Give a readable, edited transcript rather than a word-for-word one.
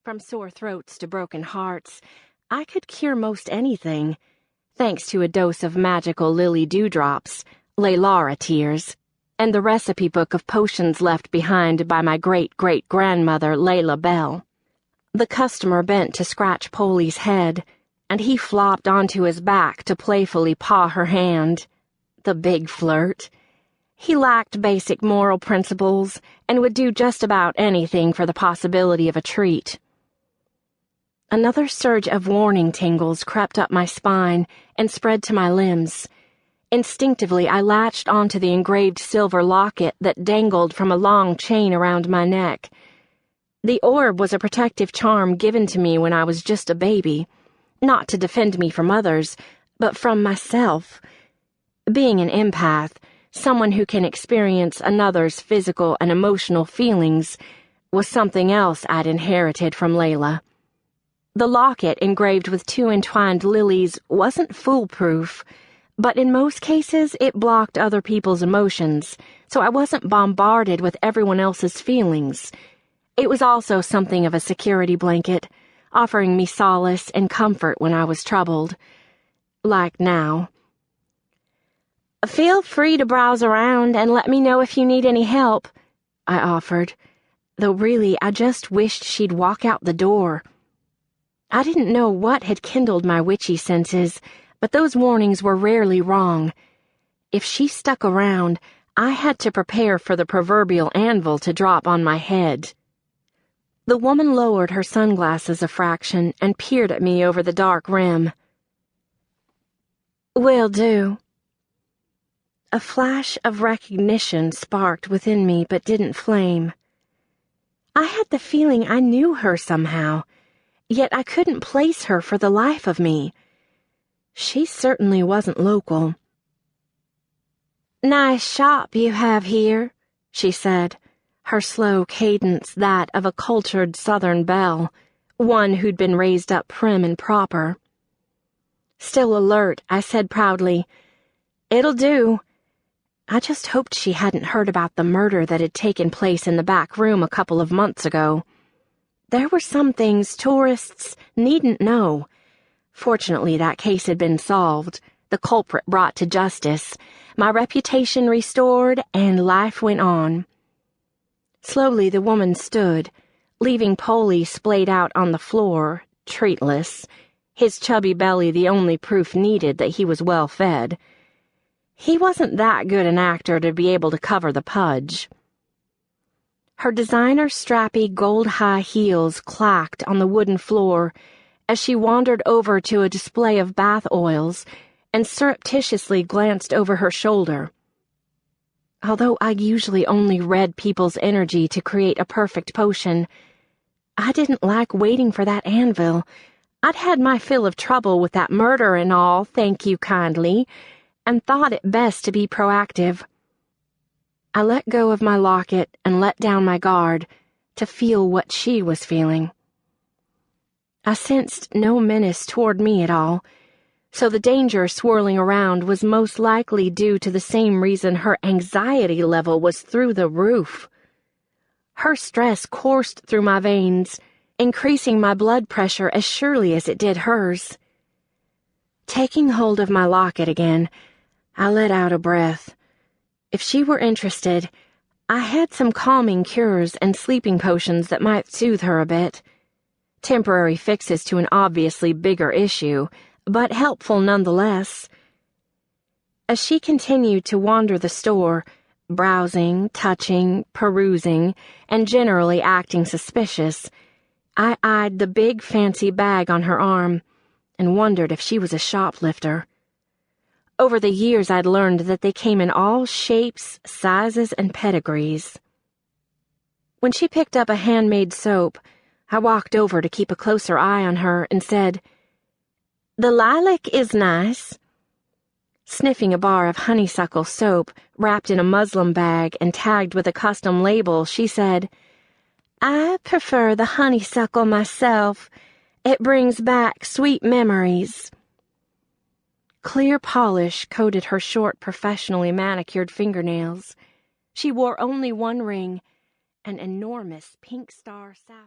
From sore throats to broken hearts, I could cure most anything, thanks to a dose of magical lily dewdrops, Laylara tears, and the recipe book of potions left behind by my great-great-grandmother Layla Bell. The customer bent to scratch Polly's head, and he flopped onto his back to playfully paw her hand. The big flirt. He lacked basic moral principles and would do just about anything for the possibility of a treat. Another surge of warning tingles crept up my spine and spread to my limbs. Instinctively, I latched onto the engraved silver locket that dangled from a long chain around my neck. The orb was a protective charm given to me when I was just a baby, not to defend me from others, but from myself. Being an empath, someone who can experience another's physical and emotional feelings, was something else I'd inherited from Layla. The locket engraved with 2 entwined lilies wasn't foolproof, but in most cases it blocked other people's emotions, so I wasn't bombarded with everyone else's feelings. It was also something of a security blanket, offering me solace and comfort when I was troubled. Like now. "Feel free to browse around and let me know if you need any help," I offered, though really I just wished she'd walk out the door. I didn't know what had kindled my witchy senses, but those warnings were rarely wrong. If she stuck around, I had to prepare for the proverbial anvil to drop on my head. The woman lowered her sunglasses a fraction and peered at me over the dark rim. "Will do." A flash of recognition sparked within me but didn't flame. I had the feeling I knew her somehow, yet I couldn't place her for the life of me. She certainly wasn't local. "Nice shop you have here," she said, her slow cadence that of a cultured Southern belle, one who'd been raised up prim and proper. Still alert, I said proudly, "It'll do." I just hoped she hadn't heard about the murder that had taken place in the back room a couple of months ago. There were some things tourists needn't know. Fortunately, that case had been solved, the culprit brought to justice, my reputation restored, and life went on. Slowly the woman stood, leaving Polly splayed out on the floor, treatless, his chubby belly the only proof needed that he was well fed. He wasn't that good an actor to be able to cover the pudge. Her designer strappy gold high heels clacked on the wooden floor as she wandered over to a display of bath oils and surreptitiously glanced over her shoulder. Although I usually only read people's energy to create a perfect potion, I didn't like waiting for that anvil. I'd had my fill of trouble with that murder and all, thank you kindly, and thought it best to be proactive. I let go of my locket and let down my guard to feel what she was feeling. I sensed no menace toward me at all, so the danger swirling around was most likely due to the same reason her anxiety level was through the roof. Her stress coursed through my veins, increasing my blood pressure as surely as it did hers. Taking hold of my locket again, I let out a breath. If she were interested, I had some calming cures and sleeping potions that might soothe her a bit. Temporary fixes to an obviously bigger issue, but helpful nonetheless. As she continued to wander the store, browsing, touching, perusing, and generally acting suspicious, I eyed the big fancy bag on her arm and wondered if she was a shoplifter. Over the years, I'd learned that they came in all shapes, sizes, and pedigrees. When she picked up a handmade soap, I walked over to keep a closer eye on her and said, "The lilac is nice." Sniffing a bar of honeysuckle soap wrapped in a muslin bag and tagged with a custom label, she said, "I prefer the honeysuckle myself. It brings back sweet memories." Clear polish coated her short, professionally manicured fingernails. She wore only one ring, an enormous pink star sapphire.